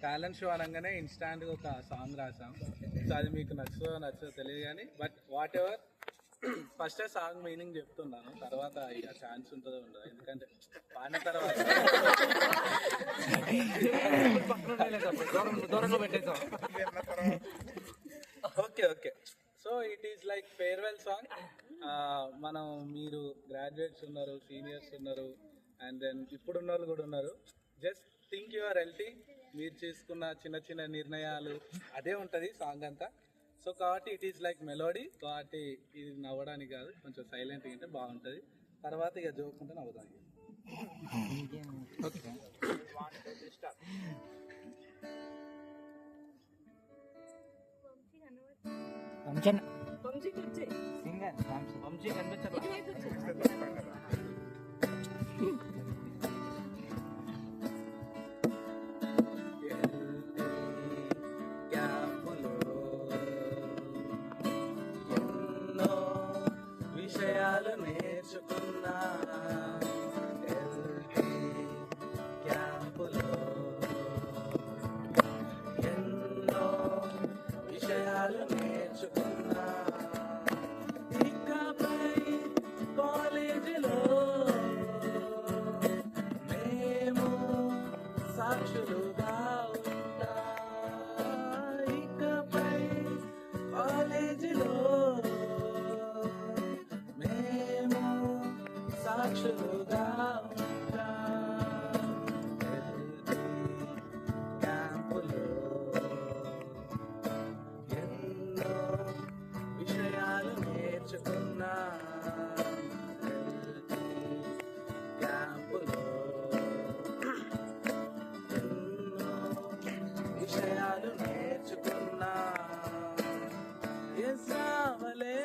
Talent show అనగానే ఇన్స్టాంట్గా ఒక song రాసాం. సో అది మీకు నచ్చదో తెలియదు కానీ but what ever first song meaning చెప్తున్నాను, తర్వాత ఇక ఛాన్స్ ఉంటుందో ఉండదు. ఎందుకంటే పాడిన తర్వాత okay. So it is like farewell song. మనం మీరు గ్రాడ్యుయేట్స్ ఉన్నారు, సీనియర్స్ ఉన్నారు, అండ్ దెన్ ఇప్పుడున్న వాళ్ళు కూడా ఉన్నారు. Just think your healthy. మీరు చేసుకున్న చిన్న చిన్న నిర్ణయాలు అదే ఉంటుంది సాంగ్ అంతా. సో కాబట్టి ఇట్ ఈస్ లైక్ మెలోడీ. కాబట్టి ఇది నవ్వడానికి కాదు, కొంచెం సైలెంట్గా ఉంటే బాగుంటుంది. తర్వాత ఇక జోకుంటే నవ్వుతాం. ఓకే విషయాలు నేర్చుకున్నా క్యాంపులో, ఎన్నో విషయాలు నేర్చుకున్నా. ఇకపై కాలేజీలో మేము సాక్షులుగా ఉంటా. ఇకపై కాలేజీలో సాక్షులుగా ఉంటా. క్యాంపులో ఎన్నో విషయాలు నేర్చుకున్నా. క్యాంపులో ఎన్నో విషయాలు నేర్చుకున్నా. ఎస్రావలే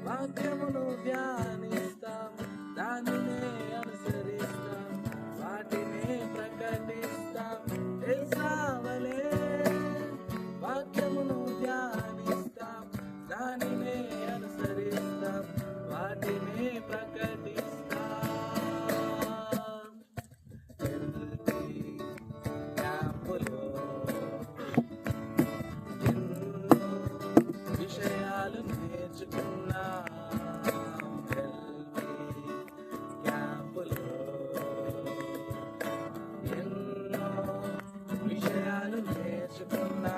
వాక్యమును ధ్యానిస్తాం, దానినే అనుసరిస్తాం, వాటినే ప్రకటిస్తాం. ఎస్రావలే వాక్యమును ధ్యానిస్తాం, దానినే అనుసరిస్తాం, వాటినే ప్రకటిస్తాం. క్యాంపులో ఎన్నో విషయాలు నేర్చుకున్నా. క్యాంపులో ఎన్నో విషయాలు నేర్చుకున్నా.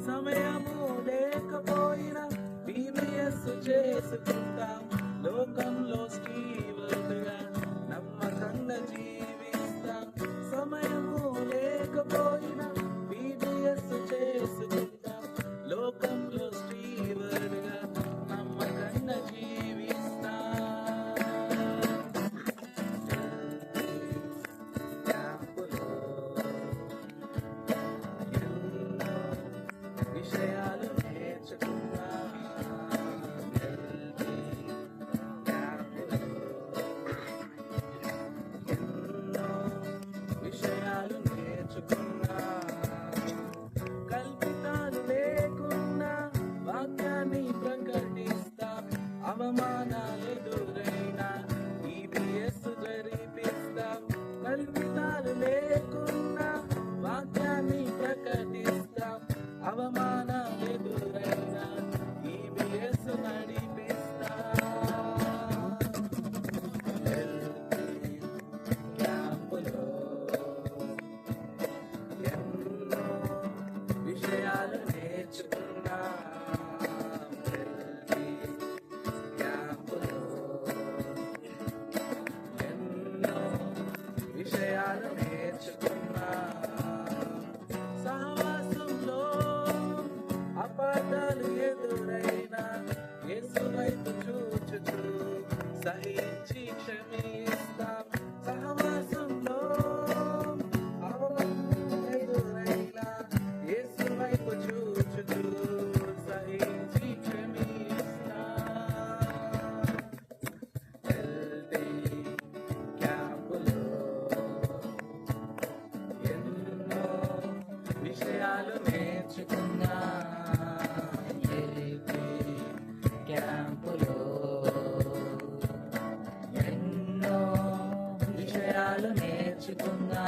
సమయము లేకపోయినా బీబీఎస్ చేసుకుంటాం. లోకంలో స్టీవర్డ్గా నమ్మకంగా జీవిస్తాం. సమయము లేకపోయినా బీబీఎస్ చేసుకుంటాం. లోకంలో స్టీవర్డ్గా నమ్మకంగా జీవిస్తాం. క్యాంపులో ఎన్నో విషయాలు నేర్చుకున్నా. క్యాంపులో ఎన్నో విషయాలు నేర్చుకున్నా. కల్పితాలు లేకున్నా వాక్యాన్ని ప్రకటిస్తాం. అవమానాలు ఎదురైనా ఈబీఎస్ జరిపిస్తాం. కల్పితాలు లేకున్నా వాక్యాన్ని ప్రకటిస్తాం. అవమానాలు ఎదురైనా ఈబీఎస్ నడిపిస్తాం. క్యాంపులో ఎన్నో విషయాలు నేర్చుకున్నా. క్యాంపులో ఎన్నో విషయాలు నేర్చుకున్నా. సహవాసంలో అపార్థాలు ఎదురైనా యేసు వైపు చూచుచు సహించి క్షమిస్తాం. సహవాసంలో అవమానాలు ఎదురైనా యేసు వైపు చూచుచు సహించి క్షమిస్తాం. క్యాంపులో ఎన్నో విషయాలు నేర్చుకున్నా. క్యాంపులో ఎన్నో విషయాలు నేర్చుకున్నా.